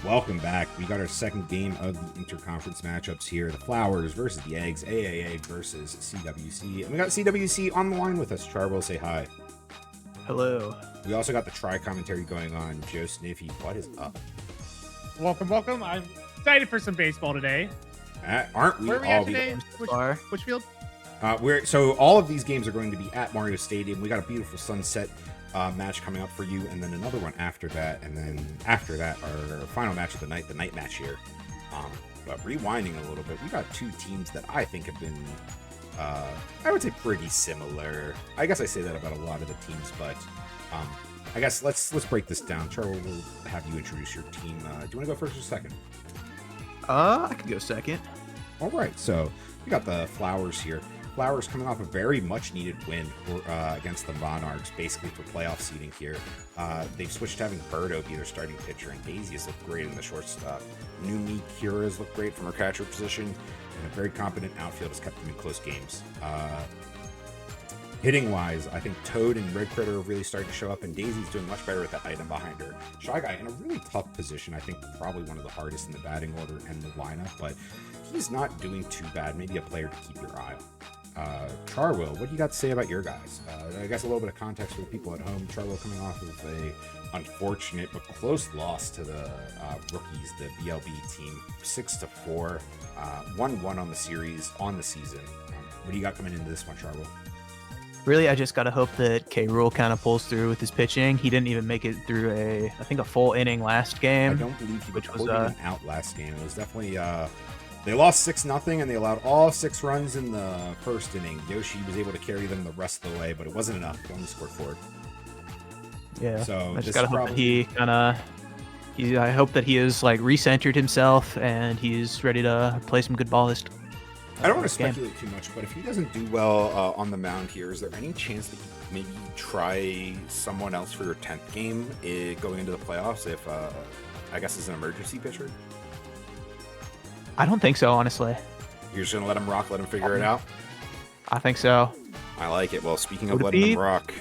Welcome back. We got our second game of the interconference matchups here. The Flowers versus the Eggs, AAA versus CWC. And we got CWC on the line with us. Charwell, say hi. Hello. We also got the tri-commentary going on. Joe Sniffy, what is up? Welcome, welcome. I'm excited for some baseball today. Aren't we Where are we all? at today? Which field? So all of these games are going to be at Mario Stadium. We got a beautiful sunset match coming up for you, and then another one after that, and then after that, our final match of the night match here. But rewinding a little bit, we got two teams that I think have been, I would say, pretty similar. I guess I say that about a lot of the teams, but I guess let's break this down. Charlie, we'll have you introduce your team. Do you want to go first or second? I can go second. All right, so we got the Flowers here. Flowers coming off a very much needed win against the Monarchs, basically for playoff seeding here. They've switched to having Birdo be their starting pitcher, and Daisy has looked great in the shortstop. Numi Kira has looked great from her catcher position, and a very competent outfield has kept them in close games. Hitting wise, I think Toad and Red Critter are really starting to show up, and Daisy's doing much better with that item behind her. Shy Guy in a really tough position, I think probably one of the hardest in the batting order and the lineup, but he's not doing too bad. Maybe a player to keep your eye on. Charwell, what do you got to say about your guys? I guess a little bit of context for the people at home. Charwell coming off of a unfortunate but close loss to the rookies, the BLB team, 6-4, 1-1 on the series, on the season. What do you got coming into this one, Charwell? Really, I just gotta hope that K. Rule kind of pulls through with his pitching. He didn't even make it through a full inning last game. I don't believe he was out last game. It was definitely they lost 6-0 and they allowed all 6 runs in the first inning. Yoshi was able to carry them the rest of the way, but it wasn't enough. He only scored 4. Yeah. So I just gotta hope that I hope that he has like recentered himself and he's ready to play some good ball this. I don't want to speculate too much, but if he doesn't do well on the mound here, is there any chance that you maybe try someone else for your 10th game going into the playoffs if, I guess, as an emergency pitcher? I don't think so, honestly. You're just going to let him rock, let him figure it out? I think so. I like it. Well, speaking of letting him rock...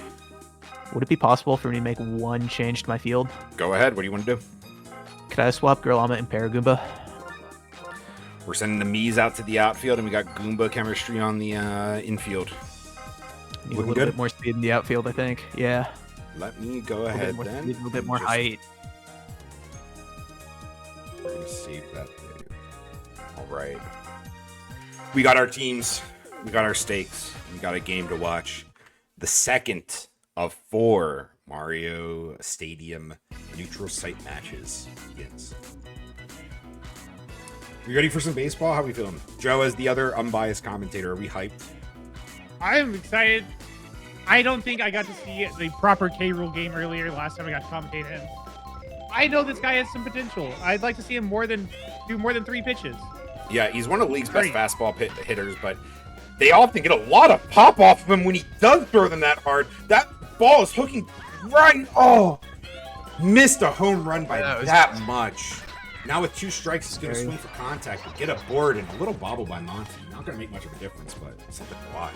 Would it be possible for me to make one change to my field? Go ahead. What do you want to do? Could I swap Girlama and Paragoomba? We're sending the Miis out to the outfield, and we got Goomba chemistry on the infield. Need a little bit more speed in the outfield, I think. Yeah. Let me go ahead then. A little bit more height. We're going to save that there. All right. We got our teams. We got our stakes. We got a game to watch. The second of 4 Mario Stadium neutral site matches begins. You ready for some baseball? How are we feeling? Joe, as the other unbiased commentator, are we hyped? I'm excited. I don't think I got to see the proper K-Rule game earlier last time I got to commentate him. I know this guy has some potential. I'd like to see him do more than 3 pitches. Yeah, he's one of the league's best fastball hitters, but they often get a lot of pop off of him when he does throw them that hard. That ball is hooking right. Oh, missed a home run by that much. Now with 2 strikes, he's going to swing for contact, but get a board and a little bobble by Monty. Not going to make much of a difference, but something to watch.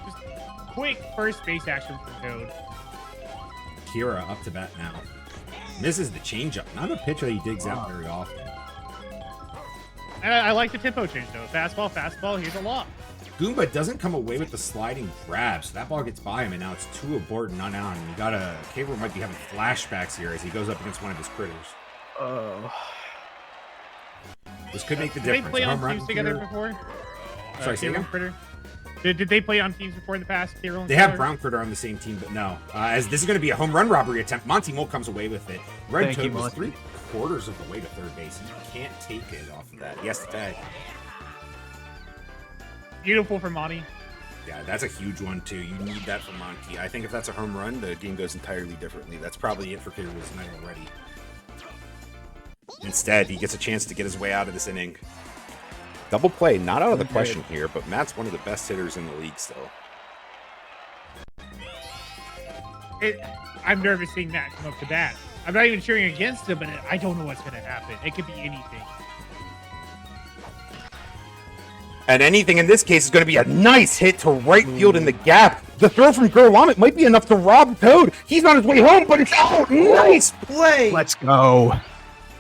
Just quick first base action from Toad. Kira up to bat now. Misses the changeup. Not a pitch that he digs out very often. And I like the tempo change, though. Fastball, fastball, here's a lock. Goomba doesn't come away with the sliding grab, so that ball gets by him, and now it's 2 aboard and none out. And you got K-Rule might be having flashbacks here as he goes up against one of his critters. Oh. This could make the difference. difference. Did they play on teams together before? Sorry, say again? Critter. Did they play on teams before in the past? They have Brown Critter on the same team, but no. As this is going to be a home run robbery attempt, Monty Mole comes away with it. Red Toad was 3/4 of the way to third base. He can't take it off of that. He has to tag. Beautiful for Monty. Yeah, that's a huge one, too. You need that for Monty. I think if that's a home run, the game goes entirely differently. That's probably it for K-Rule's night already. Instead, he gets a chance to get his way out of this inning. Double play, not out of the question here, but Matt's one of the best hitters in the league still. I'm nervous seeing Matt come up to bat. I'm not even cheering against him, but I don't know what's going to happen. It could be anything. And anything in this case is going to be a nice hit to right field in the gap. The throw from Gurlamit might be enough to rob Toad. He's on his way home, but it's out. Nice play. Let's go.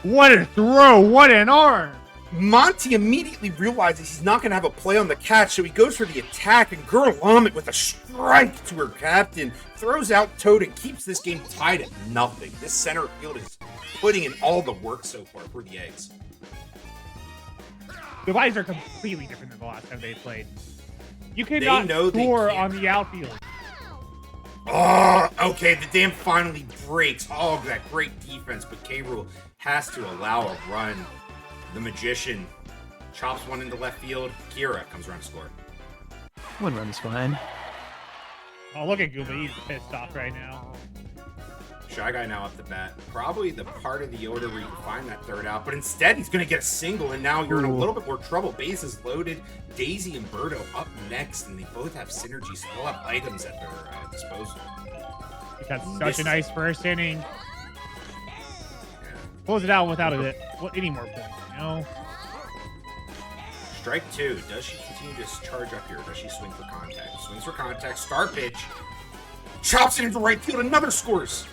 What a throw! What an arm! Monty immediately realizes he's not going to have a play on the catch, so he goes for the attack, and Gurlamit with a strike to her captain throws out Toad and keeps this game tied at nothing. This center field is putting in all the work so far for the Eggs. The vibes are completely different than the last time they played. You They cannot know they score can't. on the outfield. Oh, okay, the dam finally breaks. Oh, that great defense, but K-Rool has to allow a run. The Magician chops one into left field. Kira comes around to score. One run is fine. Oh, look at Gooba. He's pissed off right now. Shy Guy now up the bat. Probably the part of the order where you can find that third out, but instead he's going to get a single, and now you're in a little bit more trouble. Bases loaded. Daisy and Birdo up next, and they both have synergy, so they'll have items at their disposal. He got such a nice first inning. Close it out without any more points, you know? Strike two. Does she continue to charge up here, or does she swing for contact? Swings for contact. Star pitch. Chops it into right field. Another scores.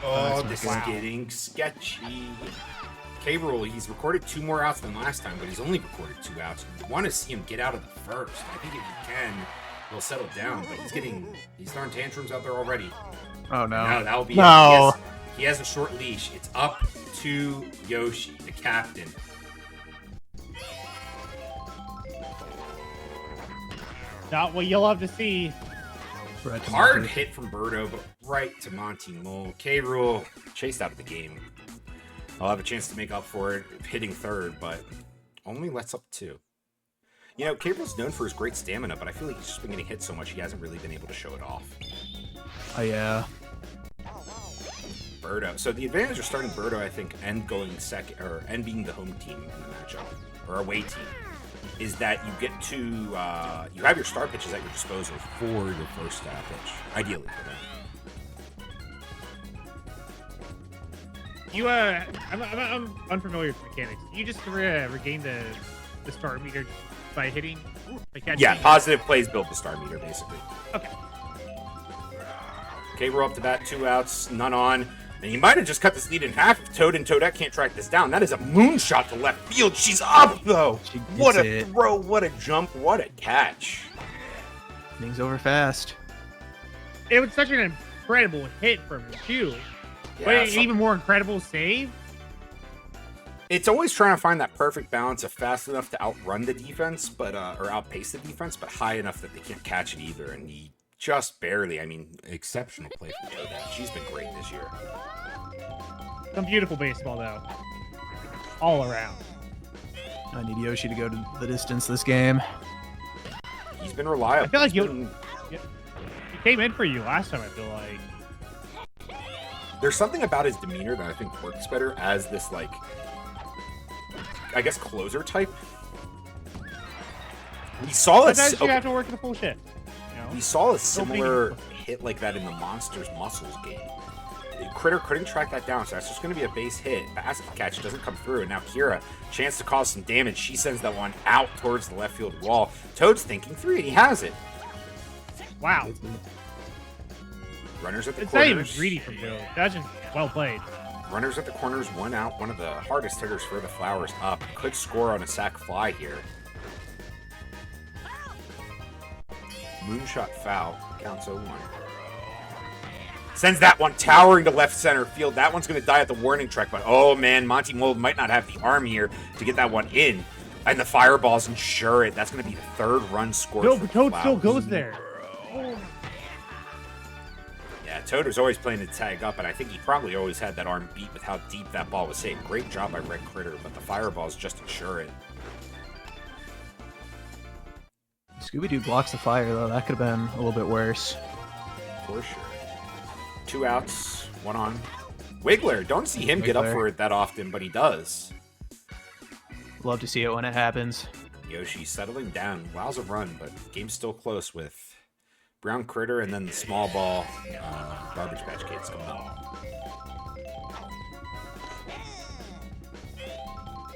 Oh, this is getting sketchy. K-Rool, he's recorded 2 more outs than last time, but he's only recorded 2 outs. You want to see him get out of the first. I think if he can, he'll settle down, but he's throwing tantrums out there already. Oh, no. No, that'll be No. it. He has a short leash. It's up to Yoshi, the captain. Not what you'll love to see. Right to Hard Monty. hit from Birdo, but right to Monty Mole. K-Rool chased out of the game. I'll have a chance to make up for it hitting third, but only lets up 2. You know, K-Rool's known for his great stamina, but I feel like he's just been getting hit so much he hasn't really been able to show it off. Oh, yeah. Birdo. So the advantage of starting Birdo, I think, and going second, and being the home team in the matchup, or away team, is that you get to, you have your star pitches at your disposal for your first pitch, ideally for them. You, I'm unfamiliar with mechanics. You just regain the star meter by hitting? Like Yeah, positive plays build the star meter, basically. Okay. Okay, we're up to bat, 2 outs, none on. And you might have just cut this lead in half if Toad and Toadette can't track this down. That is a moonshot to left field. She's up, though. What a throw, what a jump, what a catch. Things over fast. It was such an incredible hit from him, too. Yeah, But an even more incredible save? It's always trying to find that perfect balance of fast enough to outrun the defense, but or outpace the defense, but high enough that they can't catch it either. And he just barely, I mean, exceptional play from Toadette. She's been great this year. Some beautiful baseball, though. All around. I need Yoshi to go to the distance this game. He's been reliable. I feel like he came in for you last time, I feel like. There's something about his demeanor that I think works better as this, like, I guess, closer type. We saw a Sometimes you have to work the full shift. You know? We saw a similar hit like that in the Monsters Muscles game. Critter couldn't track that down, so that's just going to be a base hit. Basket catch doesn't come through, and now Kira, chance to cause some damage. She sends that one out towards the left field wall. Toad's thinking 3, and he has it. Wow. Runners at the It's not even corners. greedy from Joe. That's just well played. Runners at the corners, 1 out. One of the hardest hitters for the Flowers up. Could score on a sac fly here. Moonshot foul. Counts 0-1. Sends that one towering to left center field. That one's going to die at the warning track, but oh man, Monty Mold might not have the arm here to get that one in. And the fireballs ensure it. That's going to be the 3rd run scored. No, for but Toad the still Flowers. goes there. Yeah, Toad was always playing to tag up, and I think he probably always had that arm beat with how deep that ball was hit. Great job by Red Critter, but the fireballs just ensure it. Scooby-Doo blocks the fire, though. That could have been a little bit worse. For sure. 2 outs, 1 on. Wiggler, don't see him get up for it that often, but he does. Love to see it when it happens. Yoshi settling down, allows a run, but game's still close with Brown Critter and then the small ball Garbage Patch Kids coming up.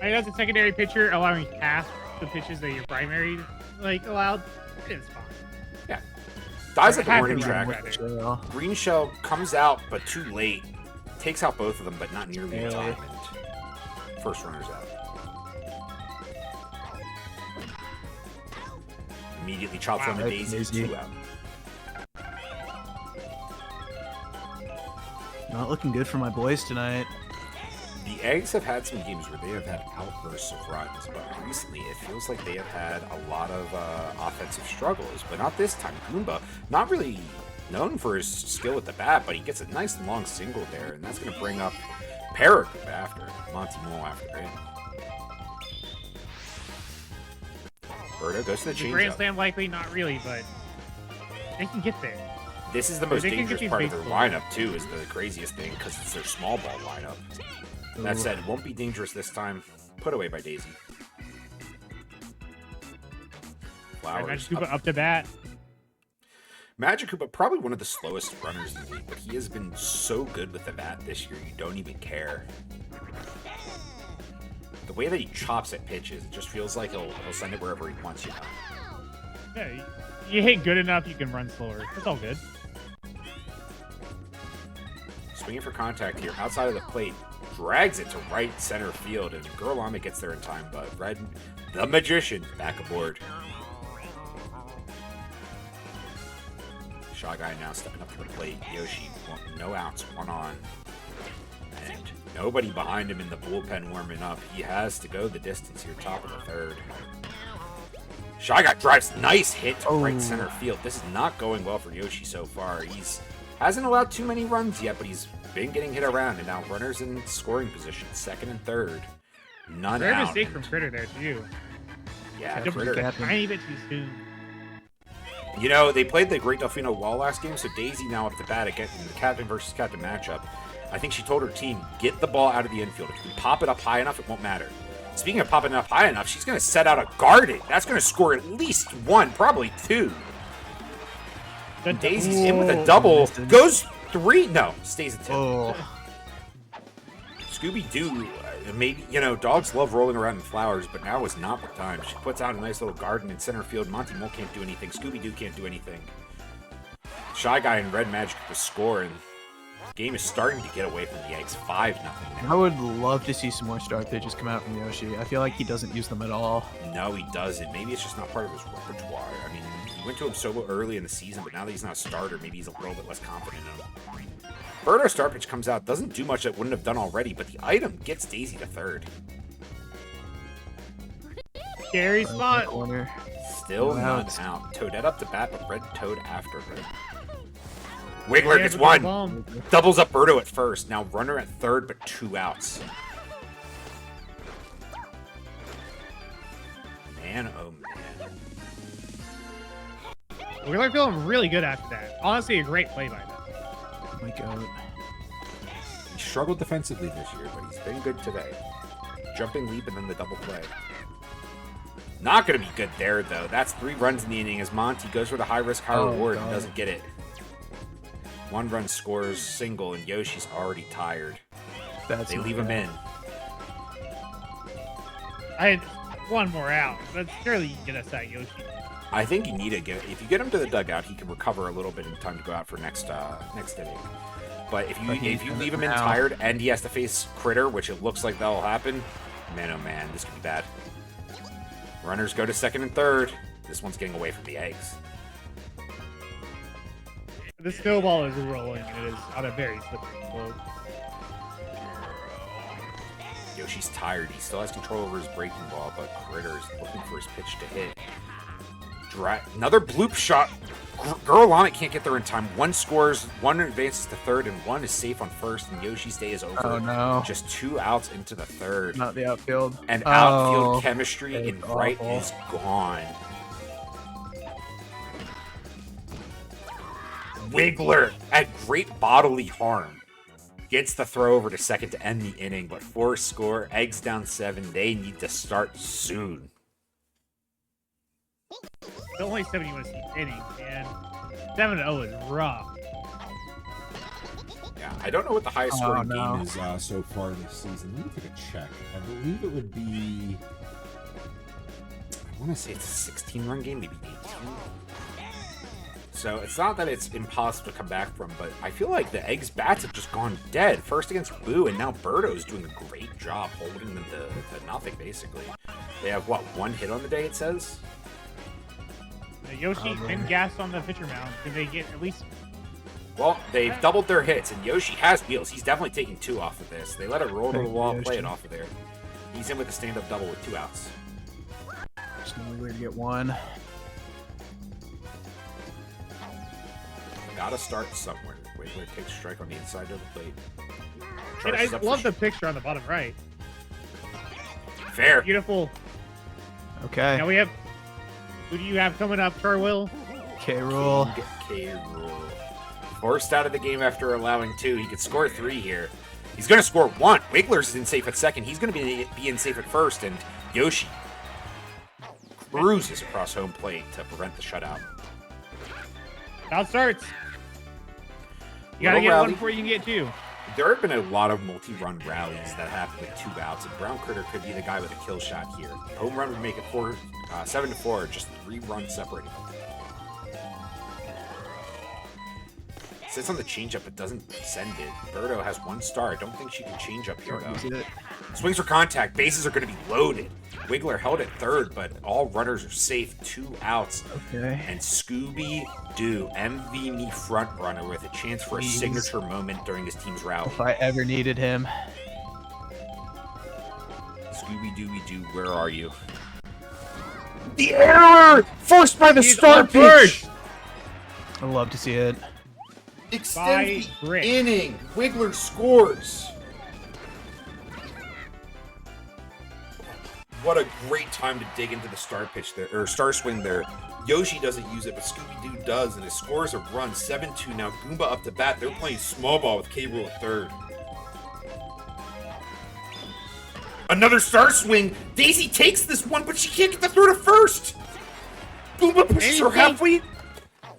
I know it's a secondary pitcher allowing half the pitches that your primary like allowed, it's fine. Yeah. Dies at the Had to warning run track. better. Green Shell comes out, but too late. Takes out both of them, but not nearly in time. And first runner's out. Immediately chops on the Daisy, 2 out. Not looking good for my boys tonight. The Eggs have had some games where they have had outbursts of runs, but recently it feels like they have had a lot of offensive struggles, but not this time. Goomba, not really known for his skill at the bat, but he gets a nice long single there, and that's going to bring up Paragoomba after, Monty Mole after it. Berto goes to the Grand changeup. Slam likely, not really, but they can get there. This is the most They can get dangerous these part of their baseballs. lineup, too, is the craziest thing, because it's their small ball lineup. That said, it won't be dangerous this time. Put away by Daisy. Flowers. Magic Koopa up to bat. Magic Koopa, probably one of the slowest runners in the league, but he has been so good with the bat this year, you don't even care. The way that he chops at pitches, it just feels like he'll send it wherever he wants, you know. Yeah, you hit good enough, you can run slower. It's all good. Swinging for contact here, outside of the plate, drags it to right center field, and Gurlami gets there in time, but Red, the Magician, back aboard. Shy Guy now stepping up to the plate. Yoshi, no outs, 1 on. And nobody behind him in the bullpen warming up. He has to go the distance here, top of the 3rd. Shy Guy drives nice hit to right center field. This is not going well for Yoshi so far. Hasn't allowed too many runs yet, but he's been getting hit around, and now runners in scoring position, 2nd and 3rd. None Rare out. mistake from Critter there, too. Yeah, Jumped Critter. a tiny bit too soon. You know, they played the Great Delfino Wall last game, so Daisy now up to bat again in the captain versus captain matchup. I think she told her team, get the ball out of the infield. If you can pop it up high enough, it won't matter. Speaking of popping it up high enough, she's going to set out a Garden. That's going to score at least 1, probably 2. And Daisy's in with a double. Goes 3. No, stays at 2. Oh, Scooby-Doo, maybe, you know, dogs love rolling around in flowers, but now is not the time. She puts out a nice little garden in center field. Monty Mole can't do anything. Scooby-Doo can't do anything. Shy Guy and Red Magic to score, and the game is starting to get away from the Eggs. 5-0 now. I would love to see some more start pitches come out from Yoshi. I feel like he doesn't use them at all. No, he doesn't. Maybe it's just not part of his repertoire. I mean, he went to him so early in the season, but now that he's not a starter, maybe he's a little bit less confident in him. Birdo start pitch comes out, doesn't do much that wouldn't have done already, but the item gets Daisy to 3rd. Scary spot. Corner. Still No none outs. out. Toadette up to bat, but Red Toad after her. Wiggler Yeah, gets but 1. bomb. Doubles up Birdo at 1st. Now runner at 3rd, but 2 outs. Man, oh man. We're feeling really good after that. Honestly, a great play by them. Oh my god. He struggled defensively this year, but he's been good today. Jumping leap and then the double play. Not going to be good there, though. That's 3 runs in the inning as Monty goes for the high risk, high reward and doesn't get it. 1 run scores single, and Yoshi's already tired. That's They not leave him bad. in. I had 1 more out, but surely you can get us that Yoshi. I think you need to get. If you get him to the dugout, he can recover a little bit in time to go out for next inning. But if you leave him in now. tired and he has to face Critter, which it looks like that'll happen, man, oh man, this could be bad. Runners go to 2nd and 3rd. This one's getting away from the Eggs. The snowball is rolling. It is on a very slippery slope. Yoshi's tired. He still has control over his breaking ball, but Critter's looking for his pitch to hit. Another bloop shot. Girl on it can't get there in time. 1 scores, 1 advances to 3rd, and 1 is safe on 1st, and Yoshi's day is over. Oh no. Just 2 outs into the 3rd. Not the outfield. And Oh, outfield chemistry that's in right awful. is gone. Wiggler at great bodily harm gets the throw over to 2nd to end the inning, but 4 score, Eggs down 7. They need to start soon. The only 7 you want to see inning, and 7-0 is rough. Yeah, I don't know what the highest scoring no. game is so far this season. Let me take a check. I believe it would be. want to say it's a 16-run game, maybe 18. So it's not that it's impossible to come back from, but I feel like the Eggs bats have just gone dead. First against Boo, and now Birdo's doing a great job holding them to nothing, basically. They have, what, 1 hit on the day, it says? Yoshi been gassed on the pitcher mound. Can they get at least... Well, they've doubled their hits, and Yoshi has wheels. He's definitely taking 2 off of this. They let it roll to the wall, play it off of there. He's in with a stand-up double with 2 outs. Just know where to get 1. Gotta start somewhere. Wiggler takes strike on the inside of the plate. And I love the picture on the bottom right. Fair. Beautiful. Okay. Now we have... Who do you have coming up, Charwil? K-Rool. K-Rool. Forced out of the game after allowing 2. He could score 3 here. He's going to score 1. Wiggler's in safe at second. He's going to be in safe at first. And Yoshi cruises across home plate to prevent the shutout. Out starts. You got to get 1 before you can get 2. There have been a lot of multi-run rallies that happen with 2 outs, and Brown Critter could be the guy with a kill shot here. Home run would make it 7-4, just 3 runs separating. Sits on the changeup, but doesn't send it. Birdo has 1 star. I don't think she can change up here, though. Swings for contact. Bases are going to be loaded. Wiggler held at third, but all runners are safe. 2 outs. Okay. And Scooby-Doo, MV me front runner with a chance for a signature moment during his team's rally. If I ever needed him. Scooby-Dooby-Doo, where are you? The error! Forced by the start pitch! I love to see it. Extends the inning. Wiggler scores. What a great time to dig into the star pitch there, or star swing there. Yoshi doesn't use it, but Scooby-Doo does, and it scores a run, 7-2. Now Goomba up to bat. They're playing small ball with K-Rool at third. Another star swing. Daisy takes this one, but she can't get the throw to first. Goomba pushes her halfway.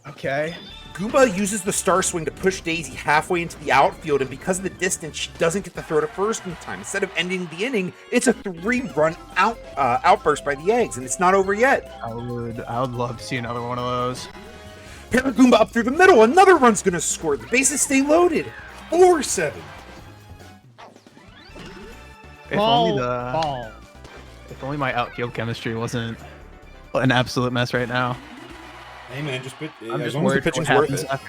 Okay. Goomba uses the star swing to push Daisy halfway into the outfield, and because of the distance, she doesn't get the throw to first in time. Instead of ending the inning, it's a 3-run outburst by the Eggs, and it's not over yet. I would love to see another one of those. Pair Goomba up through the middle. Another run's going to score. The bases stay loaded. 4-7. If only my outfield chemistry wasn't an absolute mess right now. Hey man, just I'm as just long as the worried what pitching's worth happens it. after.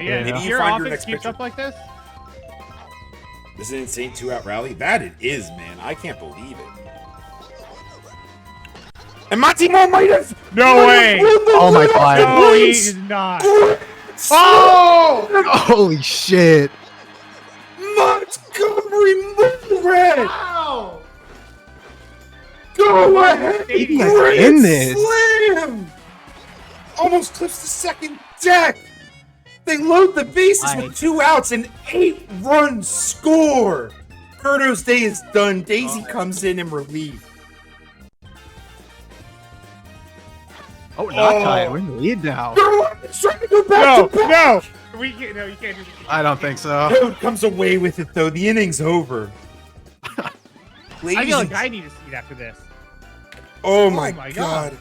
Yeah, Maybe if you your find your offense next keeps pitcher. up like this, This is an insane 2-out rally. That it is, man. I can't believe it. And Matimo might have. No way! Oh my god. No, he is not. Oh! Holy shit. Montgomery Moonred! Wow! Go ahead! He's in this. Slam! Almost clips the second deck. They load the bases with 2 outs and 8-run score. Birdo's day is done. Daisy comes in relief. Oh, not tied. We're in the lead now. It's trying to go back to back. No, you can't do this. I don't think so. Dude comes away with it though. The inning's over. I feel like I need a seat after this. Oh my god.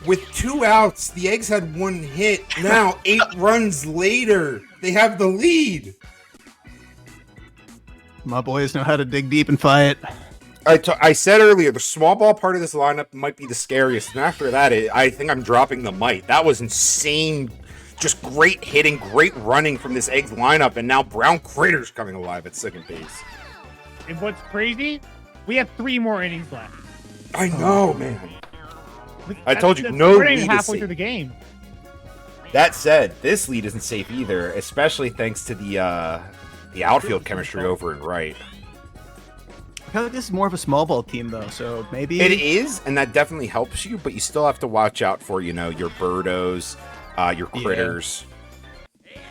With 2 outs, the Eggs had 1 hit. Now, 8 runs later, they have the lead. My boys know how to dig deep and fight. I said earlier, the small ball part of this lineup might be the scariest. And after that, I think I'm dropping the mic. That was insane. Just great hitting, great running from this Eggs lineup. And now Brown Critter's coming alive at second base. And what's crazy, we have 3 more innings left. I know, man. I told you, no lead lead is halfway safe. through the game. That said, this lead isn't safe either, especially thanks to the outfield chemistry over and right. I feel like this is more of a small ball team, though, so maybe... It is, and that definitely helps you, but you still have to watch out for, your Birdos, your Critters. Yeah.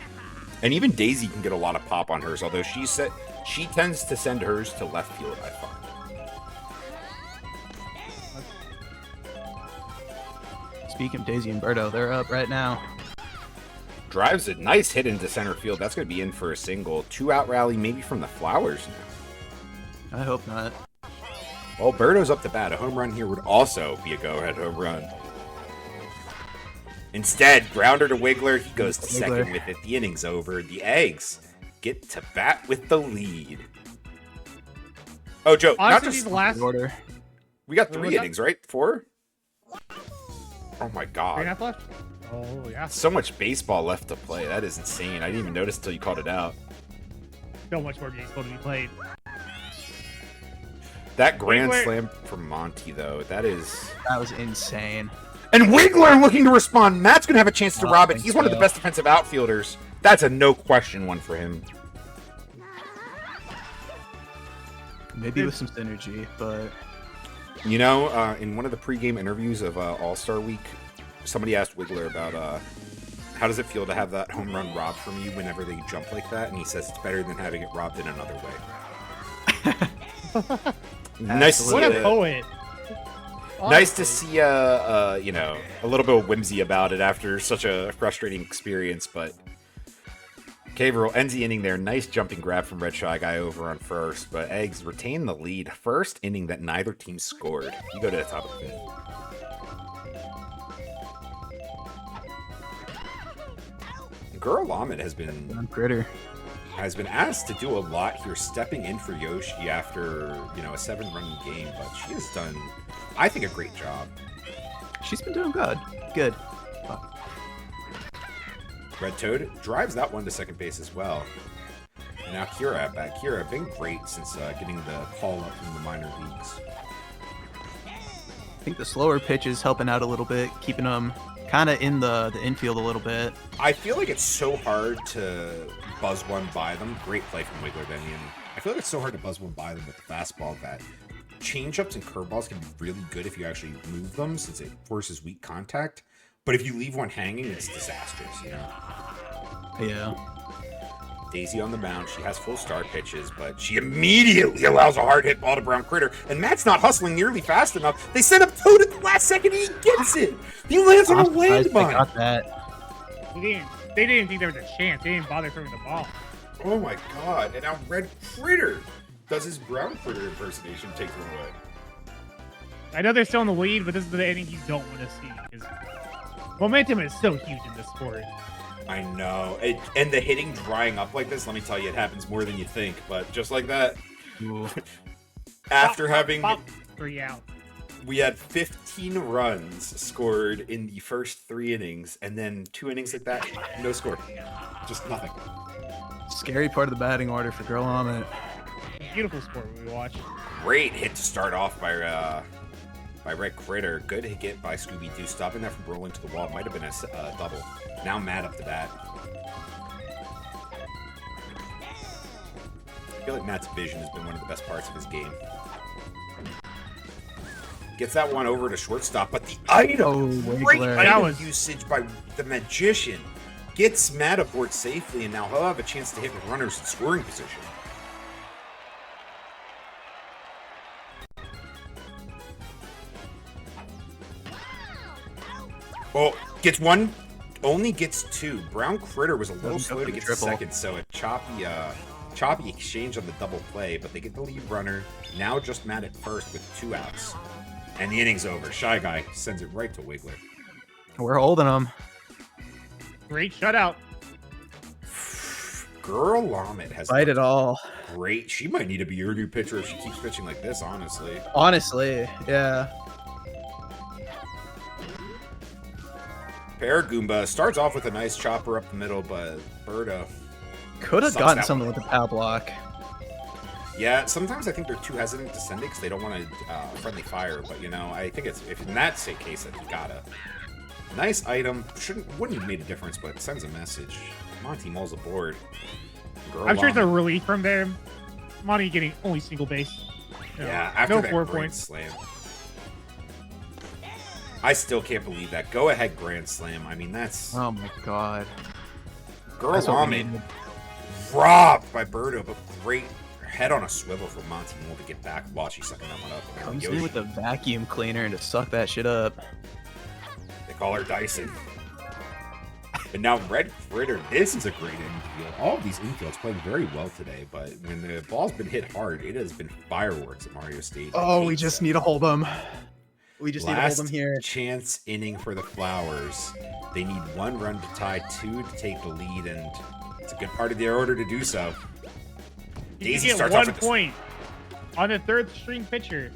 And even Daisy can get a lot of pop on hers, although she tends to send hers to left field, I find. Speaking of Daisy and Birdo, they're up right now. Drives a nice hit into center field. That's going to be in for a single. 2-out rally, maybe from the Flowers now. I hope not. Well, Birdo's up to bat. A home run here would also be a go-ahead home run. Instead, grounder to Wiggler. He goes to second with it. The inning's over. The Eggs get to bat with the lead. Oh, Joe, Honestly, not just these last Order. we got 3 innings, right? 4? Oh my 3.5 god. left. Oh yeah, So much baseball left to play. That is insane. I didn't even notice until you called it out. so much more baseball to be played. That grand Wiggler- slam from Monty, though, that was insane. And Wiggler looking to respond. Matt's going to have a chance to I rob it. think He's one of the so. best defensive outfielders. That's a no-question one for him. Maybe with some synergy, but You know, in one of the pregame interviews of All-Star Week, somebody asked Wiggler about how does it feel to have that home run robbed from you whenever they jump like that, and he says it's better than having it robbed in another way. Nice to see What a it. poet. Nice to see you know, a little bit of whimsy about it after such a frustrating experience, but Caverl ends the inning there. Nice jumping grab from Red Shy Guy over on first, but Eggs retain the lead. First inning that neither team scored. You go to the top of the fifth. Girl Lamet has been Critter. asked to do a lot here, stepping in for Yoshi after, you know, a 7-run game, but she has done, I think, a great job. She's been doing good. Good. Red Toad drives that one to second base as well. And now Kira at bat. Kira been great since getting the call up from the minor leagues. I think the slower pitch is helping out a little bit, keeping them kind of in the infield a little bit. I feel like it's so hard to buzz one by them. Great play from Wiggler Benyon. I feel like it's so hard to buzz one by them with the fastball that changeups and curveballs can be really good if you actually move them, since it forces weak contact. But if you leave one hanging, it's disastrous, you know? Yeah. Daisy on the mound. She has full start pitches, but she immediately allows a hard hit ball to Brown Critter. And Matt's not hustling nearly fast enough. They send up Toad at the last second, and he gets it. He lands on a I'm surprised they landmine. got that. They didn't think there was a chance. They didn't bother throwing the ball. Oh my god! And now Red Critter does his Brown Critter impersonation, takes it away. I know they're still in the lead, but this is the inning you don't want to see because momentum is so huge in this sport. I know. And the hitting drying up like this, let me tell you, it happens more than you think. But just like that, Ooh. after Pop, having... pop, 3 out. We had 15 runs scored in the first 3 innings, and then 2 innings like that, no score. Just nothing. Scary part of the batting order for Girl Lamet. Beautiful sport we watch. Great hit to start off by Red Critter. Good hit by Scooby-Doo, stopping that from rolling to the wall. Might have been a double. Now Matt up to bat. I feel like Matt's vision has been one of the best parts of his game. Gets that one over to shortstop, but the item, great Wiggler. That item was- usage by the Magician, gets Matt aboard safely, and now he'll have a chance to hit with runners in scoring position. Well, gets one, only gets 2. Brown Critter was a little Doesn't go slow for to the get to triple. second, so a choppy exchange on the double play, but they get the lead runner. Now just Matt at first with 2 outs. And the inning's over. Shy Guy sends it right to Wiggler. We're holding them. Great shutout. Girl Lamet has Fight it all. great. She might need to be your new pitcher if she keeps pitching like this, honestly. Honestly, yeah. Paragoomba starts off with a nice chopper up the middle, but Birdo. Could have Sucks gotten that something one. with the power block. Yeah, sometimes I think they're too hesitant to send it because they don't want to friendly fire. But you know, I think if in that case, that you gotta. Nice item. Wouldn't have made a difference, but it sends a message. Monty Mole's aboard. Girl I'm sure it's a Lamet. relief from there. Monty getting only single base. No, Yeah, after no that 4 grand points. slam. I still can't believe that. Go ahead grand slam. I mean, that's Oh my god. Girl That's what we Lamet needed. robbed by Birdo, but great head on a swivel for Monty Mole to get back while she's sucking that one up. And Comes Yoshi, in with a vacuum cleaner and to suck that shit up. they call her Dyson. And now Red Critter, this is a great infield. All of these infields playing very well today, but when the ball's been hit hard, it has been fireworks at Mario Stadium. Oh, we just need to hold them. We just need to hold them Last here. chance inning for the Flowers. They need 1 run to tie, 2 to take the lead, and it's a good part of their order to do so. You Daisy get starts 1 off with point on the 3rd string pitcher.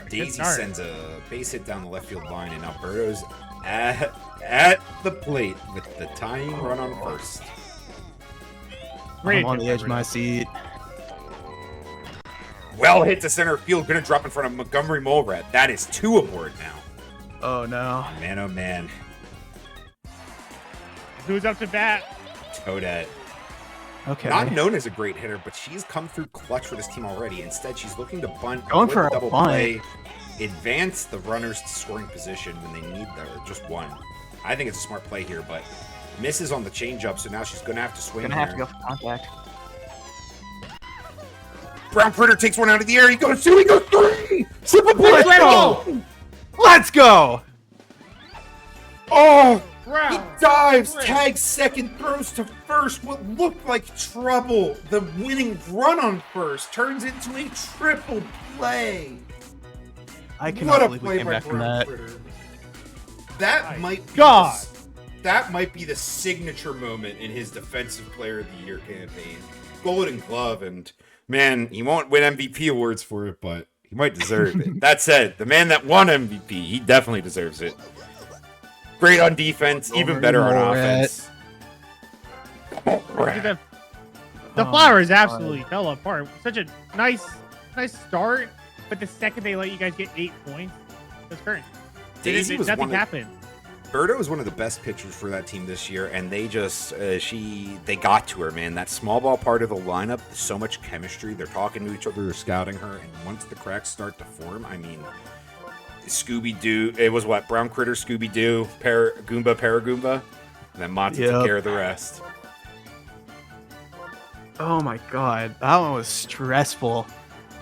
Daisy sends a base hit down the left field line, and Alberto's at the plate with the tying run on first. Great I'm on the edge of my seat. Well hit to center field, gonna drop in front of Montgomery Molerat. That is 2 aboard now. Oh no. Man, oh man. Who's up to bat? Toadette. Okay. Not known as a great hitter, but she's come through clutch for this team already. Instead, she's looking to bunt, Going avoid for the a double bunt. play, advance the runners to scoring position when they need just 1. I think it's a smart play here, but misses on the changeup, so now she's going to have to swing Gonna have to here. go for contact. Brown Critter takes 1 out of the air. He goes 2, he goes 3! Triple play! Let's go! Let's go! Oh! He Brown. dives, tags second, throws to first. What looked like trouble. The winning run on first turns into a triple play. I What cannot a believe we play came by back from Brown that. Critter. That My might be God. that might be the signature moment in his Defensive Player of the Year campaign. Golden Glove, and man, he won't win MVP awards for it, but he might deserve it. That said, the man that won MVP, he definitely deserves it. Great on defense, even better on offense. The Oh Flowers my absolutely fell apart. Such a nice start, but the second they let you guys get 8 points, that's current. Daisy was nothing one of, happened. Berto was one of the best pitchers for that team this year, and they just they got to her, man. That small ball part of the lineup, so much chemistry. They're talking to each other, they're scouting her, and once the cracks start to form, I mean, Scooby Doo. It was what? Brown Critter, Scooby Doo, Goomba, Paragoomba, and then Monty took Yep. care of the rest. Oh my god, that one was stressful.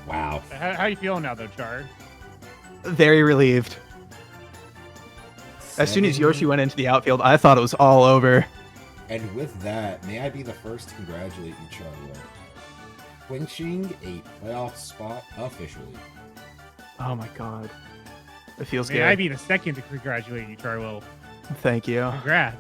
Wow. How you feeling now, though, Char? Very relieved. As soon as Yoshi went into the outfield, I thought it was all over. And with that, may I be the first to congratulate you, Charlo, clinching a playoff spot officially. Oh my god. It feels May I good. be the second to congratulate you, Charlo? Thank you. Congrats.